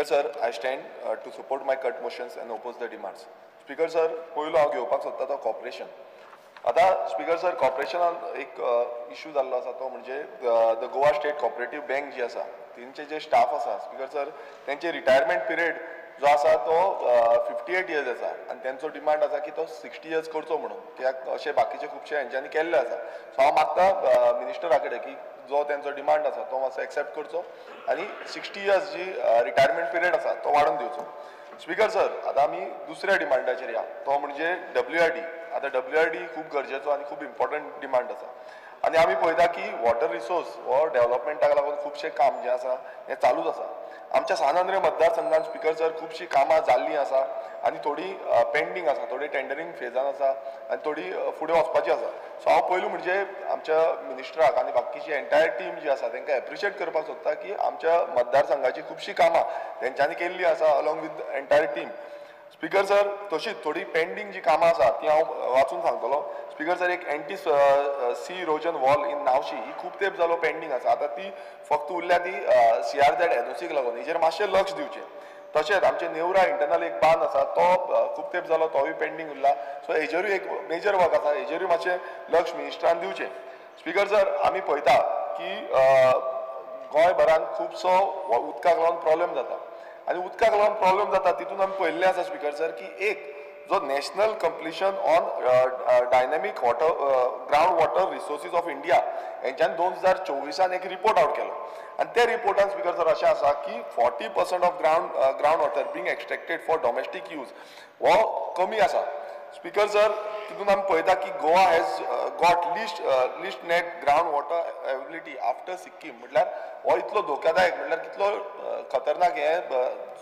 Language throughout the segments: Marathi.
sir, I stand to support my cut motions and oppose the demands. Speaker sir, पयलो हांव घेवपाक सोदता तो कॉर्पोरेशन. आता स्पीकर सर कॉर्पोरेशनान एक इश्यू जाल्लो आसा तो म्हणजे the Goa state cooperative bank जी आसा तेंचे जे स्टाफ आसा स्पीकर सर तेंचे रिटायरमेंट पिरियड जो आसा तो 58 इयर्स आसा आनी तेंचो डिमांड आसा की तो 60 इयर्स करचो म्हणून कित्याक अशें बाकीचे खुबशे हेंच्यांनी केल्ले आसा. सो हांव मागता मिनिस्टरा कडेन की जो तेंचो डिमांड आसा तो मातसो एक्सेप्ट करचो आनी 60 इयर्स जी रिटायरमेंट पिरियड आसा तो वाडोवन दिवचो. स्पीकर सर, आता आमी दुसऱ्या डिमांडाचेर या तो म्हणजे WRD. आता WRD खूब गरजेचो आनी खूब इम्पॉर्टंट डिमांड आसा आनी आमी पळयता की वॉटर रिसोर्स हो डेव्हलपमेंटाक लागून खुबशे काम जे आसा हें चालूच आसा. आमच्या सानांद्रे मतदारसंघात स्पीकर सर खुबशीं कामां जाल्लीं आसा आनी थोडी पेंडींग आसा, थोडी टेंडरींग फेजान आसा आनी थोडी फुडें वचपाची आसा. सो हांव पयलू म्हणजे आमच्या मिनिस्टराक आनी बाकीची एंटायर टीम जी आसा तांकां एप्रिशिएट करपाक सोदता की आमच्या मतदारसंघाची खुबशीं कामां तेंच्यांनी केल्लीं आसा along with entire team. Speaker sir, तशीच थोडी पेंडींग जी कामां आसा ती हांव वाचून सांगतलो. स्पीकर सर, एक anti sea erosion wall in Navshi ही खूब तेंप जालो पेंडींग आसा. आता ती फक्त उरल्या ती CRZ एनओसीक लागून हेजेर मातशें लक्ष दिवचें. तशेंच आमचे नेवरा इंटरनल एक बांद आसा तो खूब तेंप जालो तोय पेंडींग उरला. सो हेजेरूय एक मेजर वर्क आसा, हेजेरूय मातशें लक्ष मिनिस्टरान दिवचें. स्पीकर सर, आमी पळयता की गोंयभरान खुबसो उदकाक लागून प्रॉब्लेम जाता आनी उदकाक लागून प्रॉब्लेम जाता तितून आमी पळयल्लें आसा स्पीकर सर की एक जो national compilation on dynamic water ground water resources of India हेंच्यान 2024 एक रिपोर्ट आउट केलो आनी त्या रिपोर्टान स्पीकर सर अशें आसा की 40% of ground water being extracted for domestic use हो कमी आसा. स्पीकर सर, तितून आमी पळयता की Goa has got list net ground water availability after Sikkim. म्हटल्यार हो इतलो धोक्यादायक म्हटल्यार कितलो खतरनाक हे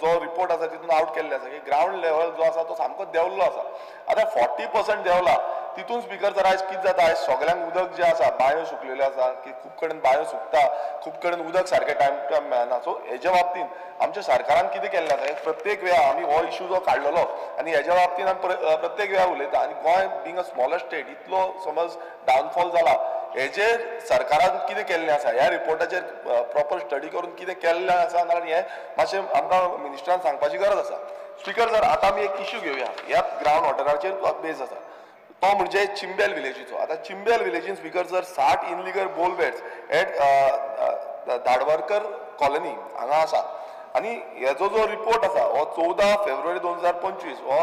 जो रिपोर्ट आसा तितून आउट केल्ले आसा की ग्रावंड लेवल जो आसा तो सामको देंवल्लो आसा. आतां 40% देंवला तितून स्पीकर सर आयज कितें जाता, आयज सगळ्यांक उदक जें आसा बांयो सुकलेल्यो आसा की खूब कडेन बांयो सुकता, खूब कडेन उदक सारकें टायम टू टायम मेळना. सो हेज्या बाबतींत आमच्या सरकारान कितें केल्लें आसा, प्रत्येक वेळा आमी हो इश्यू जो काडलेलो आनी हेज्या बाबतींत आमी प्रत्येक वेळा उलयता आनी Goa being a smaller state इतलो समज डावनफॉल जाला हेजेर सरकारान कितें केल्लें आसा ह्या रिपोर्टाचेर प्रॉपर स्टडी करून कितें केल्लें आसा नाल्यार हें मातशें आमकां मिनिस्टरान सांगपाची गरज आसा. स्पीकर सर, आतां आमी एक इश्यू घेवया ह्याच ग्रावंड वॉटराचेर बेज आसा तो म्हणजे चिंबेल विलेजीचो. आता चिंबेल विलेजीन स्पीकर सर 60 इनलिगल बोलवेट्स एट धाडवरकर कॉलनी हांगा आसा आनी हेजो जो रिपोर्ट आसा हो 14 फेब्रुवारी 2025 हो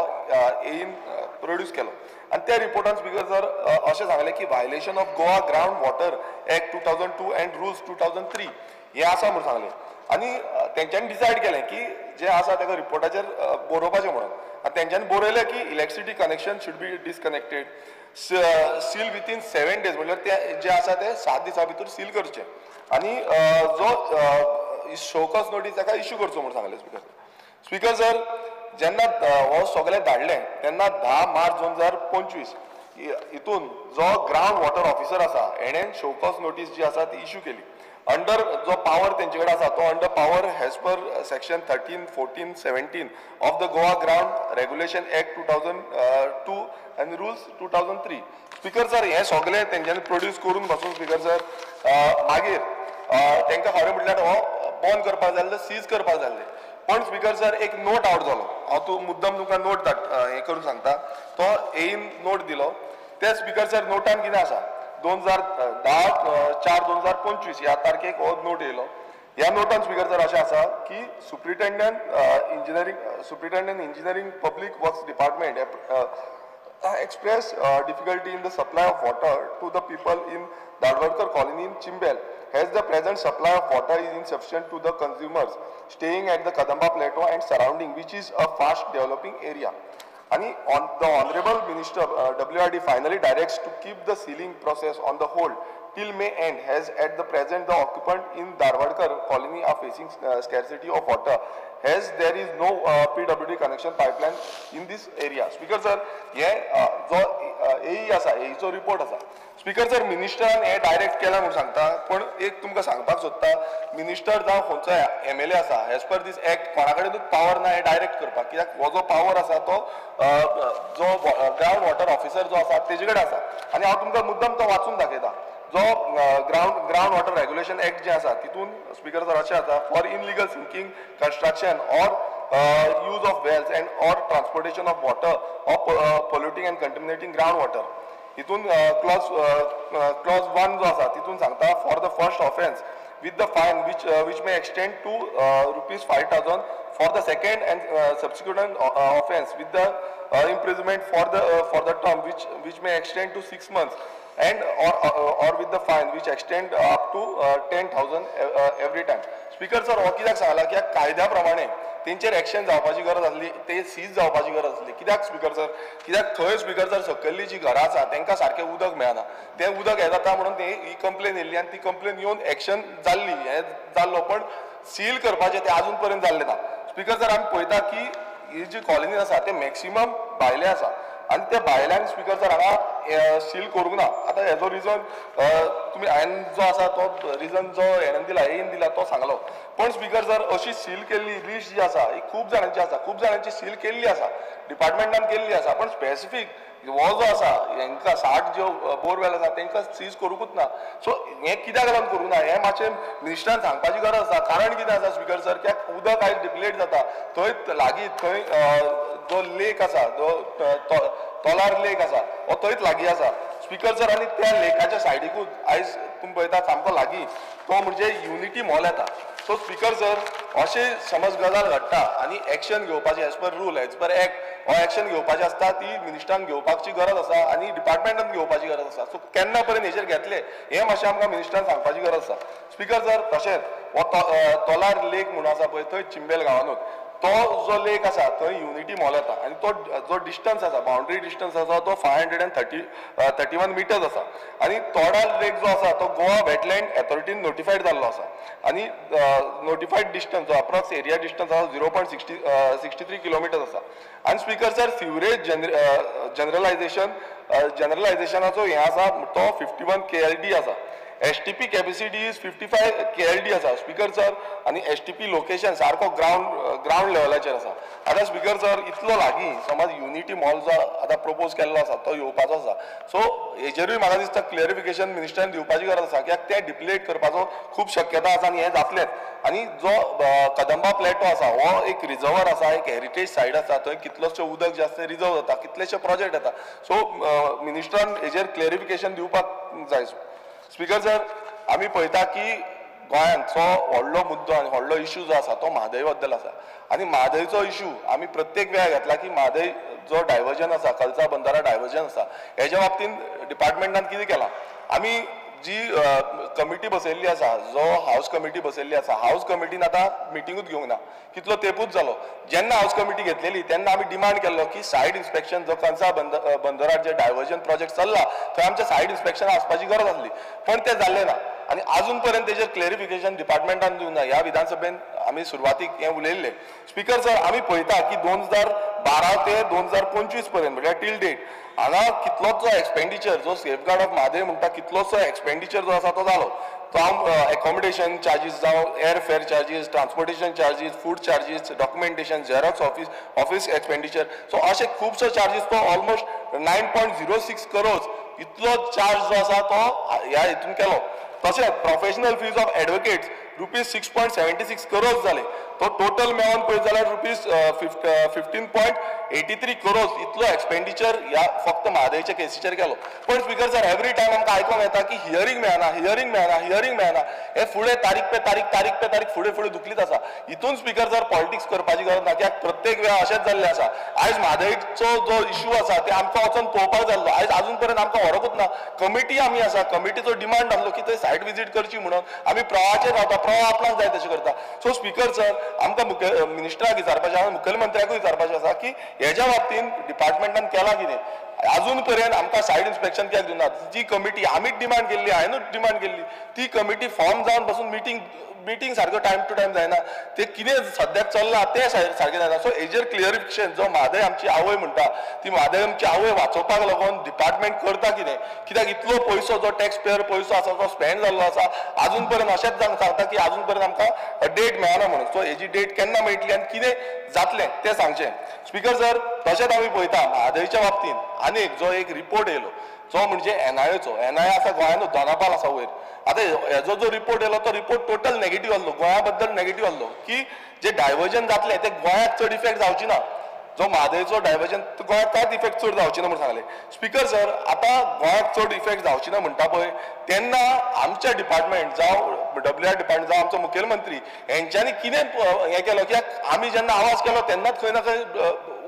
एईन प्रोड्यूस केलो आनी त्या रिपोर्टान स्पीकर सर अशें सांगलें की violation of Goa ground water act 2002 end rules 2003 हे आसा म्हणून सांगलें आनी तेंच्यांनी डिसायड केलें की जे आसा ताका रिपोर्टाचेर बरोवपाचें म्हणून. आनी तेंच्यांनी बरयलें की electricity connection should be disconnected, seal within 7 days म्हटल्यार ते जे आसा ते 7 दिसां भितर सील करचें आनी जो शोकस नोटीस ताका इश्यू करचो म्हणून सांगलें स्पीकर. स्पीकर सर, जेन्ना हो सगळें धाडलें तेन्ना 10 मार्च 2025 हितून जो ग्रावंड वॉटर ऑफिसर आसा हेणेन शोकस नोटीस जी आसा ती इश्यू केली. अंडर जो पावर तेंचे कडेन आसा तो under power hedge per section 13, 14, 17 of the Goa ground regulation act 2002 आनी रुल्स 2003. स्पीकर सर, हे सगळें तेंच्यांनी प्रोड्यूस करून पासून स्पीकर सर मागीर तांकां खरें म्हटल्यार हो बंद करपाक जाय सीज करपाक जाल्लें. पण स्पीकर सर एक नोट आउट जालो, हांव मुद्दम तुमकां नोट हें करून सांगता. तो एईन नोट दिलो. ते स्पीकर सर नोटान कितें आसा 2010/4/2025 ह्या तारखेक हो नोट येयलो. ह्या नोटान स्पीकर सर अशें आसा की superintendent engineering public works department expressed difficulty in the supply of water to the people in Dadwarkar colony in Chimbel, as the present supply of water is insufficient to the consumers staying at the Kadamba Plateau and surrounding, which is a fast developing area. And the Honorable Minister WRD finally directs to keep the sealing process on the hold till May end, as at the present the occupant in Dadwarkar colony are facing scarcity of water, as there is no PWD connection pipeline in this area. Speaker sir, हे जो एई आसा एईचो रिपोर्ट आसा स्पीकर सर मिनिस्टरान हे डायरेक्ट केला म्हणून सांगता. पण एक तुमकां सांगपाक सोदता, मिनिस्टर जावं खंयचो MLA आसा एज पर दीस एक्ट कोणा कडेनूच पावर ना हे डायरेक्ट करपाक. कित्याक हो जो पावर आसा तो जो ग्रावंड वॉटर ऑफिसर जो आसा तेजे कडेन आसा. आनी हांव तुमकां मुद्दम तो वाचून दाखयता. जो ग्राउंड वॉटर रेग्युलेशन एक्ट जे आसा तितून स्पीकर सर अशें आसा for illegal sinking construction or use of wells and or transportation of water or polluting and contaminating groundwater. हितून clause 1 जो आसा तितून सांगता for the first offence with the fine which may extend to rupees 5,000 for the second and subsequent offence with the imprisonment for the term which may extend to 6 months and or with the fine which extend up to 10,000 every time. Speaker sir हो कित्याक सांगला की कायद्या प्रमाणे तेंचेर एक्शन जावपाची गरज आसली, ते सीज जावपाची गरज आसली. कित्याक स्पीकर सर, कित्याक थंय स्पीकर सर सकयल्ली जी घरां आसा तांकां सारकें उदक मेळना. तें उदक हें जाता म्हणून ही कंप्लेन येयल्ली आनी ती कंप्लेन येवन एक्शन जाल्ली, हें जाल्लो, पण सील करपाचें तें आजून पर्यंत जाल्लें ना. स्पीकर सर आमी पळयता की ही जी कॉलनी आसा ते मॅक्सिमम भायले आसा आनी त्या भायल्यान स्पीकर सर हांगा सील करूंक ना. आतां हेजो रिजन तुमी हांवें जो आसा तो रिजन जो हेणेन दिला, येन दिला तो सांगलो. पण स्पीकर सर अशी सील केल्ली लिस्ट जी आसा ही खूब जाणांची आसा, खूब जाणांची सील केल्ली आसा, डिपार्टमेंटान केल्ली आसा, पण स्पेसिफीक हो जो आसा हांकां 60 ज्यो बोरवेल आसा तांकां सीज करूंकूच ना. सो हें कित्याक लागून करूंक ना हें मातशें मिनिस्टरान सांगपाची गरज आसा. कारण कितें आसा स्पीकर सर, कित्याक उदक आयज डिप्लेट जाता थंय लागीं, थंय जो लेक आसा, जो तोलार लेक आसा हो थंयच लागीं आसा स्पीकर सर. आनी त्या लेकाच्या सायडीकूच आयज तुमी पळयता सामको लागीं तो म्हणजे युनिटी मॉल येता. सो स्पीकर सर अशें समज गजाल घडटा आनी एक्शन घेवपाचें as per rule, as per act हो एक्शन घेवपाचें आसता ती मिनिस्टरान घेवपाची गरज आसा आनी डिपार्टमेंटान घेवपाची गरज आसा. सो केन्ना पर्यंत हेचेर घेतले हें मातशें आमकां मिनिस्टरान सांगपाची गरज आसा. स्पीकर सर तशेंच हो तोलार लेक म्हणून आसा पळय थंय चिंबेल गांवांनूच तो जो लेक आसा थंय युनिटी मॉल येता आनी तो जो डिस्टन्स आसा, बाउंड्री डिस्टन्स आसा तो 531 मिटर्स आसा. आनी तोडाल लेक जो आसा तो गोवा वेटलँड ऑथॉरिटीन नोटिफायड जाल्लो आसा आनी नोटिफायड डिस्टन्स जो अप्रॉक्स एरिया डिस्टन्स आसा 0.63 किलोमिटर्स आसा. आनी स्पीकर सर सिवरेज जनरलायझेशनाचो हें आसा तो 51 KLD आसा. STP कॅपॅसिटी इज 55 KLD आसा स्पीकर सर. आनी STP लोकेशन सारको ग्राउंड लेवलाचेर आसा. आतां स्पीकर सर इतलो लागीं समज युनिटी मॉल जो आतां प्रपोज केल्लो आसा तो येवपाचो आसा. सो हेचेरूय म्हाका दिसता क्लियरिफिकेशन मिनिस्टरान दिवपाची गरज आसा, कित्याक ते डिप्लेट करपाचो खूब शक्यता आसा आनी हें जातलेंच. आनी जो कदंबा प्लॅटो आसा हो एक रिजर्वर आसा, एक हेरिटेज सायट आसा, थंय कितलोशें उदक जे आसा रिजर्व जाता, कितलेशे प्रोजेक्ट येता. सो मिनिस्टरान हेचेर क्लियरिफिकेशन दिवपाक जाय. स्पीकर सर आमी पळयता की गोंयांत व्हडलो मुद्दो आनी व्हडलो इश्यू जो आसा तो म्हादय बद्दल आसा. आनी म्हादयचो इश्यू आमी प्रत्येक वेळार घेतला की म्हादय जो डायवर्जन आसा, कलसा बंदारा डायवर्जन आसा, हेच्या बाबतींत डिपार्टमेंटान कितें केलां, आमी जी कमिटी बसयल्ली आसा, जो हाऊस कमिटी बसयल्ली आसा, हाऊस कमिटीन आतां मिटिंगूच घेवंक ना, कितलो तेंपूच जालो. जेन्ना हाऊस कमिटी घेतलेली तेन्ना आमी डिमांड केल्लो की सायड इन्स्पेक्शन जो कलसा बंदरार जे डायवर्जन प्रोजेक्ट चल्ला थंय आमचे सायड इन्स्पेक्शन आसपाची गरज आसली, पण तें जाल्लें ना. आनी आजून पर्यंत तेजेर क्लियरिफिकेशन डिपार्टमेंटान दिवंक ना. ह्या विधानसभेन आमी सुरवातीक हें उलयल्लें. स्पीकर सर आमी पळयता की 2012 ते 2025 पर्यंत म्हणजे टील डेट हांगा कितलोसो एक्सपेंडिचर जो सेफगार्ड ऑफ म्हादय म्हणटा कितलोसो एक्सपेंडिचर जो आसा तो जालो. तो एकोमोडेशन चार्जीस जावं, airfare charges, transportation charges, food charges, documentation, xerox office expenditure, so अशे खुबशे चार्जीस तो ऑलमोस्ट 9.06 करोड इतलो चार्ज जो आसा तो ह्या हितून केलो. तशेंच professional fees of advocates ₹6.76 crore जाले. तो टोटल मेळोन पळयत जाल्यार ₹15.83 करोड इतलो एक्सपेंडिचर ह्या फक्त म्हादयच्या केसीचेर केलो. पण स्पीकर सर एवरी टायम आमकां आयकोंक येता की हियरींग मेळना. हे फुडें तारीख पे तारीख फुडें दुखलीत आसा. हितून स्पीकर सर पॉलिटिक्स करपाची गरज ना, कित्याक प्रत्येक वेळा अशेंच जाल्लें आसा. आयज म्हादयचो जो इश्यू आसा ते आमकां वचोन पळोवपाक जाल्लो, आयज आजून पर्यंत आमकां व्हरकूच ना. कमिटी आमी आसा, कमिटीचो डिमांड आसलो की थंय सायट विजीट करची म्हणून, आमी प्रवाहाचेर रावता, प्रवाह आपणाक जाय तशें करता. सो स्पीकर सर आमकां मिनिस्टराक विचारपाचें आसा, मुखेलमंत्र्याकूय विचारपाचें आसा की हेच्या बाबतींत डिपार्टमेंटान केलां कितें. अजून पर्यंत आमकां सायड इन्स्पेक्शन कित्याक दिवना. जी कमिटी आमीच डिमांड केल्ली, हांवेनूच डिमांड केल्ली, ती कमिटी फॉर्म जावन बसून मिटींग सारको टायम टू टायम जायना. ते कितें सद्याक चल्लां तें सारकें जायना. सो हेजेर क्लियरिफिकेशन जो म्हादय आमची आवय म्हणटा ती म्हादय आमची आवय वाचोवपाक लागून डिपार्टमेंट करता कितें, कित्याक इतलो पयसो जो टॅक्स पेयर पयसो आसा तो स्पेंड जाल्लो आसा, आजून पर्यंत अशेंच सांगता की आजून पर्यंत आमकां डेट मेळना म्हणून. सो हेजी डेट केन्ना मेळटली आनी कितें जातलें तें सांगचें. स्पीकर सर तशेंच आमी पळयता म्हादयच्या बाबतींत आनीक जो एक रिपोर्ट येयलो जो म्हणजे एनआयओचो एनआय आसा गोंयांत दोनापाल आसा वयर आतां हेजो जो रिपोर्ट येयलो तो रिपोर्ट टोटल नेगेटीव आहलो गोंया बद्दल नेगेटीव आहलो की जे डायवर्जन जातले ते गोंयांत चड इफेक्ट जावची ना जो म्हादयचो डायवर्जन गोंयांत कांयच इफेक्ट चड जावची ना म्हणून सांगलें स्पिकर सर आतां गोंयांत चड इफेक्ट जावची ना म्हणटा पळय तेन्ना आमचे डिपार्टमेंट जावं WR डिपार्टमेंट जावं आमचो मुखेलमंत्री हेंच्यांनी कितें हें केलो कित्याक आमी जेन्ना आवाज केलो तेन्नाच खंय ना खंय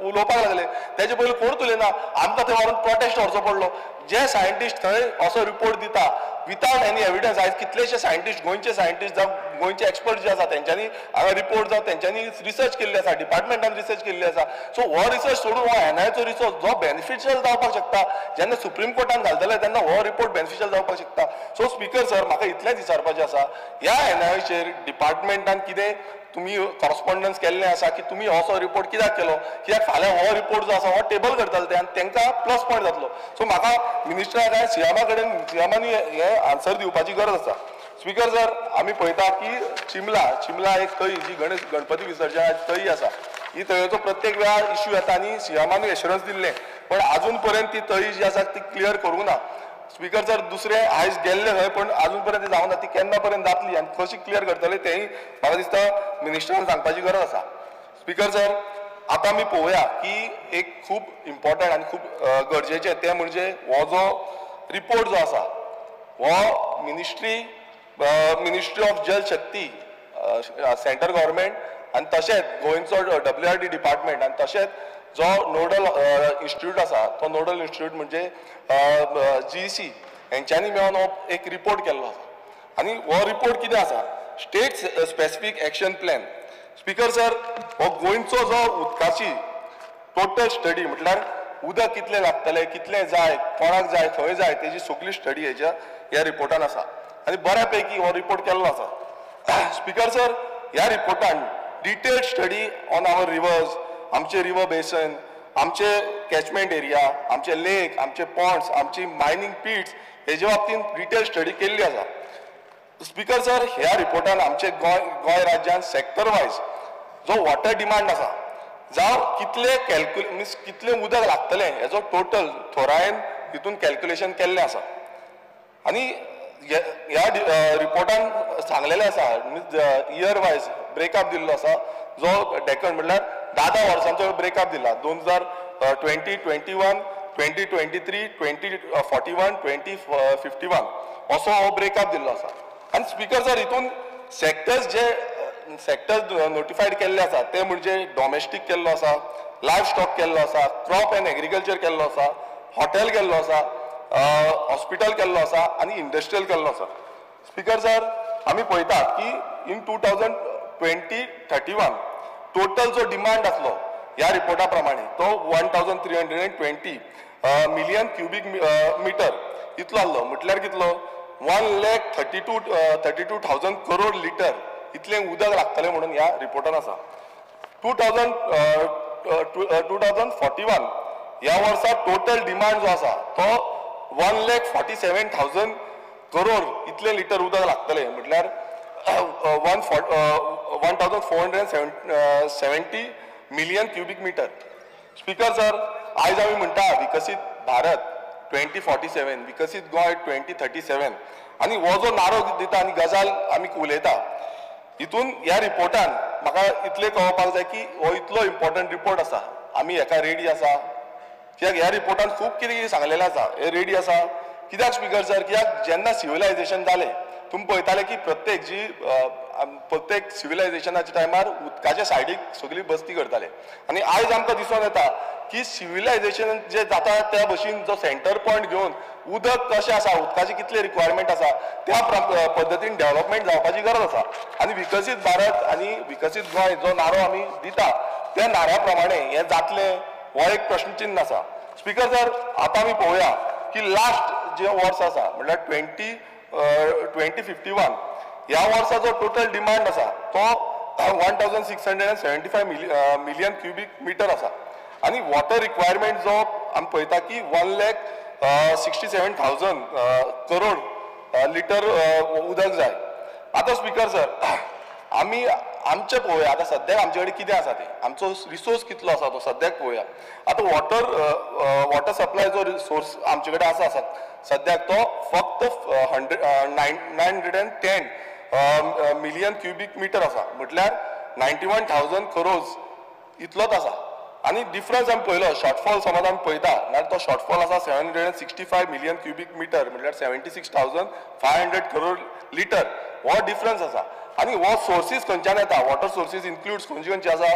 उलोवपाक लागले तेजे पयलीं कोण उलयना आमकां थंय व्हरून प्रोटेस्ट व्हरचो पडलो जे सायंटिस्ट थंय असो रिपोर्ट दिता विथाउट एनी एविडन्स आयज कितलेशे सायंटिस्ट गोंयचे सायंटिस्ट जावं गोंयचे एक्सपर्ट जे आसा तेंच्यांनी हांगा रिपोर्ट जावं तेंच्यांनी रिसर्च केल्ली आसा डिपार्टमेंटान रिसर्च केल्ली आसा सो हो रिसर्च सोडून हो एनआयचो रिसर्च जो बेनिफिशियल जावपाक शकता जेन्ना सुप्रीम कोर्टान घालतले तेन्ना हो रिपोर्ट बेनिफिशियल जावपाक शकता सो स्पिकर सर म्हाका इतलेंच विचारपाचें आसा ह्या एनआयचेर डिपार्टमेंटान कितें तुम्ही कॉरस्पॉन्डन्स केल्लें आसा की तुम्ही असो रिपोर्ट कित्याक केलो कित्याक फाल्यां हो रिपोर्ट जो आसा हो टेबल करतले ते आनी तांकां प्लस पॉयंट जातलो सो म्हाका मिनिस्टराक सीएमा कडेन सीएमानी हे आन्सर दिवपाची गरज आसा स्पिकर सर आमी पळयता की चिमला एक तळी जी गणपती विसर्जनाची तळी आसा ही तळयेचो प्रत्येक वेळार इश्यू येता आनी सीएमानूय एश्युरन्स दिल्लें पण अजून पर्यंत ती तळी जी आसा ती क्लियर करूंक ना स्पिकर सर दुसरे आयज गेल्ले खंय पण अजून पर्यंत जावं ना ती केन्ना पर्यंत जातली आनी कशी क्लियर करतले तेंय म्हाका दिसता मिनिस्टरान सांगपाची गरज आसा स्पिकर सर आतां आमी पळोवया की एक खूब इम्पॉर्टंट आनी खूब गरजेचें तें म्हणजे हो जो रिपोर्ट जो आसा हो मिनिस्ट्री ऑफ जल शक्ती सेंट्रल गव्हर्मेंट आनी तशेंच गोंयचो WRD डिपार्टमेंट आनी तशेंच जो नोडल इन्स्टिट्यूट आसा तो नोडल इन्स्टिट्यूट म्हणजे GEC हेंच्यांनी मेळून हो एक रिपोर्ट केल्लो आसा आनी हो रिपोर्ट कितें आसा state specific action plan speaker sir हो गोंयचो जो उदकाची टोटल स्टडी म्हटल्यार उदक कितलें लागतलें कितलें जाय कोणाक जाय खंय जाय तेजी सगळी स्टडी ह्या रिपोर्टान आसा आनी बऱ्या पैकी हो रिपोर्ट केल्लो आसा स्पिकर सर ह्या रिपोर्टान detailed study on our rivers आमचे रिवर बेसन आमचे कॅचमेंट एरिया आमचे लेक आमचे पॉन्ड्स आमची मायनिंग पिट्स हेजे बाबतींत डिटेल स्टडी केल्ली आसा स्पिकर सर ह्या रिपोर्टान आमचे गोंय राज्यान सेक्टर वायज जो वॉटर डिमांड आसा जावं कितलें उदक लागतलें हेजो टोटल थोरायेन हितून कॅल्क्युलेशन केल्लें आसा आनी ह्या रिपोर्टान सांगलेलें आसा इयर वायज ब्रेकअप दिल्लो आसा जो डेकन म्हटल्यार 10 वर्सांचो ब्रेकअप दिला 2020, 21, 2023, 2041, 2051 असो हो ब्रेकअप दिल्लो आसा आनी स्पिकर सर हितून सेक्टर्स नोटिफायड केल्ले आसा ते म्हणजे डॉमेस्टीक केल्लो आसा लायफ स्टॉक केल्लो आसा क्रॉप एंड एग्रीकल्चर केल्लो आसा हॉटेल केल्लो आसा हॉस्पिटल केल्लो आसा आनी इंडस्ट्रियल केल्लो आसा स्पिकर सर आमी पळयतात की इन 2020-31 टोटल जो डिमांड आसलो ह्या रिपोर्टा प्रमाणे तो 1320 मिलियन क्युबिक मिटर इतलो आसलो म्हटल्यार कितलो 1,32,000 करोड लिटर इतलें उदक लागतलें म्हणून ह्या रिपोर्टान आसा 2041 ह्या वर्सा टोटल डिमांड जो आसा तो 1,47,000 करोड इतलें लिटर उदक लागतलें म्हटल्यार 1,470 million cubic meter speaker sir आयज आमी म्हणटा विकसीत भारत 2047 विकसीत गोंय 2037 आनी हो जो नारो दिता आनी गजाल आमी उलयता हितून ह्या रिपोर्टान म्हाका इतलें कळपाक जाय की हो इतलो इम्पॉर्टंट रिपोर्ट आसा आमी हेका रेडी आसा कित्याक ह्या रिपोर्टान खूब कितें सांगलेलें आसा हे रेडी आसा कित्याक स्पिकर सर कित्याक जेन्ना सिव्हिलायझेशन जालें तुमी पळयताले की प्रत्येक सिव्हिलायझेशनाच्या टायमार उदकाच्या सायडीक सगळी बस्ती करताले आनी आयज आमकां दिसून येता की सिव्हिलायझेशन जे जाता त्या भशेन जो सेंटर पॉयंट घेवन उदक कशें आसा उदकाची कितले रिक्वायरमेंट आसा त्या पद्दतीन डेव्हलपमेंट जावपाची गरज आसा आनी विकसीत भारत आनी विकसीत गोंय जो नारो आमी दिता त्या नाऱ्या प्रमाणे हें जातलें हो एक प्रश्नचिन्ह आसा स्पिकर सर आतां आमी पळोवया की लास्ट जे वर्स आसा म्हटल्यार 2051 ह्या वर्साचो टोटल डिमांड आसा तो 1,675 मिलियन क्युबिक मिटर आसा आनी वॉटर रिक्वायरमेंट जो आमी पळयता की 1,67,000 करोड लिटर उदक जाय आतां स्पिकर सर आमी आमचे पळोवया आतां सद्याक आमचे कडेन कितें आसा तें आमचो रिसोर्स कितलो आसा तो सद्याक पळोवया. आतां वॉटर सप्लाय जो सोर्स आमचे कडेन आसा सद्याक तो फक्त 910 मिलियन क्युबिक मिटर आसा, म्हटल्यार 91,000 crores इतलोच आसा. आनी डिफरन्स आमी पळयलो, शॉर्टफॉल समज आमी पळयता जाल्यार तो शॉर्टफॉल आसा 765 मिलियन क्युबिक मिटर, म्हटल्यार 76,500 crore लिटर. हो डिफरन्स आसा. आनी हो सोर्सीस खंयच्यान येता, वॉटर सोर्सीस इन्क्लूड्स खंयची आसा,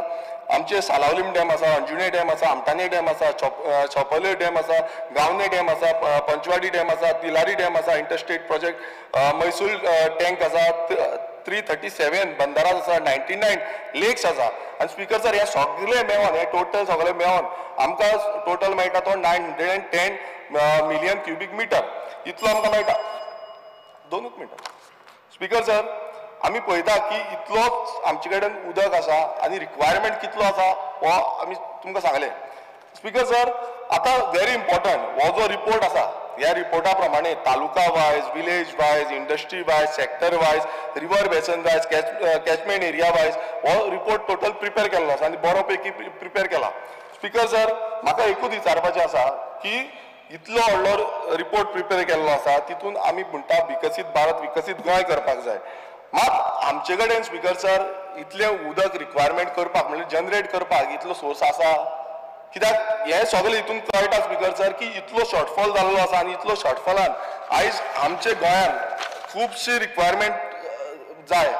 आमचे सालावलीम डॅम आसा, अंजुने डॅम आसा, आमटाणे डॅम आसा, चोपले डॅम आसा, गावने डॅम आसा, पंचवाडी डॅम आसा, तिलारी डॅम आसा, इंटरस्टेट प्रोजेक्ट, मैसूर टँक आसा, 337 बंदाराज आसा, 99 लेक्स आसा. आनी स्पीकर सर हे सगळे मेळोन हे टोटल सगळे मेळोन आमकां टोटल मेळटा तो 910 मिलियन क्युबिक मिटर इतलो आमकां मेळटा. 2 मिनटां स्पीकर सर, आमी पळयता की इतलोच आमचे कडेन उदक आसा आनी रिक्वायरमेंट कितलो आसा हो आमी तुमकां सांगलें. स्पीकर सर, आतां व्हेरी इम्पॉर्टंट हो जो रिपोर्ट आसा, ह्या रिपोर्टा प्रमाणे taluka wise, village wise, industry wise, sector wise, river basin wise, catchment area wise हो रिपोर्ट टोटल प्रिपेर केल्लो आसा आनी बरो पैकी प्रिपेर केला. स्पीकर सर, म्हाका एकूच विचारपाचें आसा की इतलो व्हडलो रिपोर्ट प्रिपेर केल्लो आसा, तितून आमी म्हणटा विकसीत भारत, विकसीत गोंय करपाक जाय. मात आमचे कडेन स्पीकर सर इतलें उदक रिक्वायरमेंट करपाक म्हणजे जनरेट करपाक इतलो सोर्स आसा? कित्याक हे सगळे हितून कळटा स्पीकर सर की इतलो शॉर्टफॉल जाल्लो आसा आनी इतलो शॉर्टफॉलान आयज आमचे गोंयान खुबशी रिक्वायरमेंट जाय,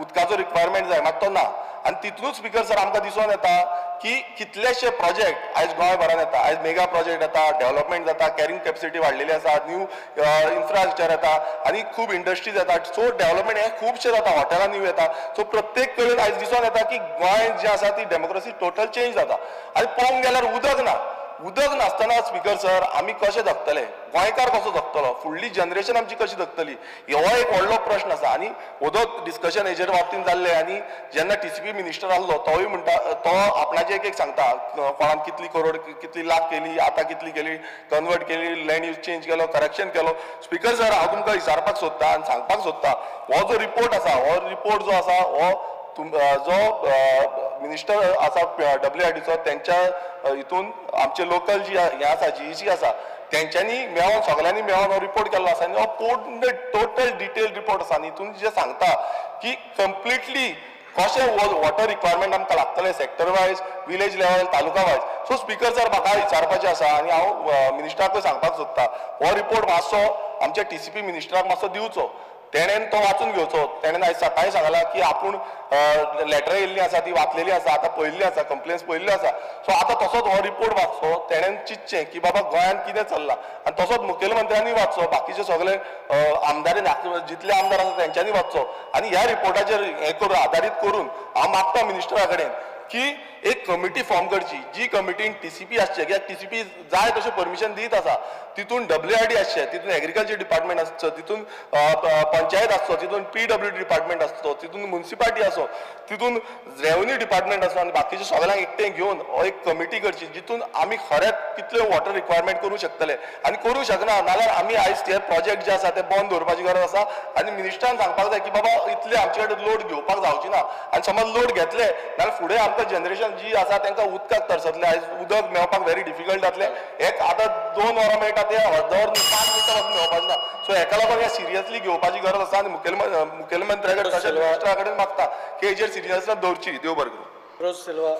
उदकाचो रिक्वायरमेंट जाय, मात तो ना. आनी तितूनच स्पीकर सर आमकां दिसून येता की कितलेशे प्रोजेक्ट आयज गोंयभरान येता. आयज मेगा प्रोजेक्ट येता, डेव्हलपमेंट जाता, कॅरिंग कॅपेसिटी वाडलेली आसा, न्यू इन्फ्रास्ट्रक्चर येता आनी खूब इंडस्ट्रीज येता. सो डेव्हलपमेंट हे खुबशे जाता, हॉटेलां न्यू येता. सो प्रत्येक कडेन आयज दिसून येता की गोंय जे आसा ती डेमोक्रेसी टोटल चेंज जाता. आनी पळोवंक गेल्यार उदक ना. उदक नासतना स्पीकर सर आमी कशे जगतले, गोंयकार कसो जगतलो, फुडली जनरेशन आमची कशी जगतली, हो एक व्हडलो प्रश्न आसा. आनी उदक डिस्कशन हेजेर बाबतींत जाल्लें आनी जेन्ना TCP मिनिस्टर आसलो तोय म्हणटा, तो आपणाचे एक सांगता कोणान कितली करोड कितली लाख केली, आतां कितली केली, कन्वर्ट केली, लँड यूज चेंज केलो, करेक्शन केलो. स्पीकर सर, हांव तुमकां विचारपाक सोदता आनी सांगपाक सोदता, हो जो रिपोर्ट आसा, हो रिपोर्ट जो आसा हो जो मिनिस्टर आसा WRDचो त्यांच्या हितून आमचे लोकल जी हे आसा GEC आसा तेंच्यांनी मेळोन सगळ्यांनी मेळोन हो रिपोर्ट केल्लो आसा आनी हो टोटल डिटेल रिपोर्ट आसा. आनी हितून जे सांगता की कंप्लिटली कशें वॉटर रिक्वायरमेंट आमकां लागतलें सेक्टर वायज, विलेज लेवल, तालुका वायज. सो स्पीकर सर, म्हाका विचारपाचें आसा आनी हांव मिनिस्टराकूय सांगपाक सोदता, हो रिपोर्ट मातसो आमच्या TCP मिनिस्टराक मातसो दिवचो. तेणेन तो वाचून घेवचो. तेणेन आयज सकाळीं सांगलां की आपूण लेटरां येयल्लीं आसा ती वाचलेली आसा, आतां पळयल्ली आसा, कंप्लेन्स पळयल्ल्यो आसा. सो आतां तसोच हो रिपोर्ट वाचचो, तेणेन चिंतचें की बाबा गोंयान कितें चल्लां. आनी तसोच मुखेलमंत्र्यांनी वाचचो, बाकीचे सगळे आमदार जितले आमदार आसा तेंच्यांनी वाचचो. आनी ह्या रिपोर्टाचेर हे करून आदारीत करून हांव मागता मिनिस्टरा कडेन की एक कमिटी फॉर्म करची, जी कमिटीन TCP आसचे, कित्याक TCP जाय तशें परमिशन दीत आसा, तितून WRD आसचे, तितून एग्रीकल्चर डिपार्टमेंट आसचो, तितून पंचायत आसचो, तितून PWD डिपार्टमेंट आसचो, तितून म्युनिसिपालिटी आसो, तितून रेव्हन्यू डिपार्टमेंट आसो आनी बाकीचे सगळ्यांक एकठांय घेवन हो एक कमिटी करची, जितून आमी खरेंच कितले वॉटर रिक्वायरमेंट करूं शकतले. आनी करूं शकना नाल्यार आमी आयज ते प्रोजेक्ट जे आसा ते बंद दवरपाची गरज आसा. आनी मिनिस्टरान सांगपाक जाय की बाबा इतले आमचे कडेन लोड घेवपाक जावची ना. आनी समज लोड घेतले जाल्यार फुडें आमकां जनरेशन जी आसा तांकां उदकाक तरसतले, आयज उदक मेळपाक व्हेरी डिफिकल्ट जातले. एक आतां 2 वरां मेळटा ते अर्दवर 5 मिनटां पासून मेळपाचें ना. सो हेका लागून हे सिरियसली घेवपाची गरज आसा आनी मुखेलमंत्र्या कडेन तशेंच मिनिस्टरा कडेन मागता की हेजेर सिरियसनेस दवरची. देव बरें करूं.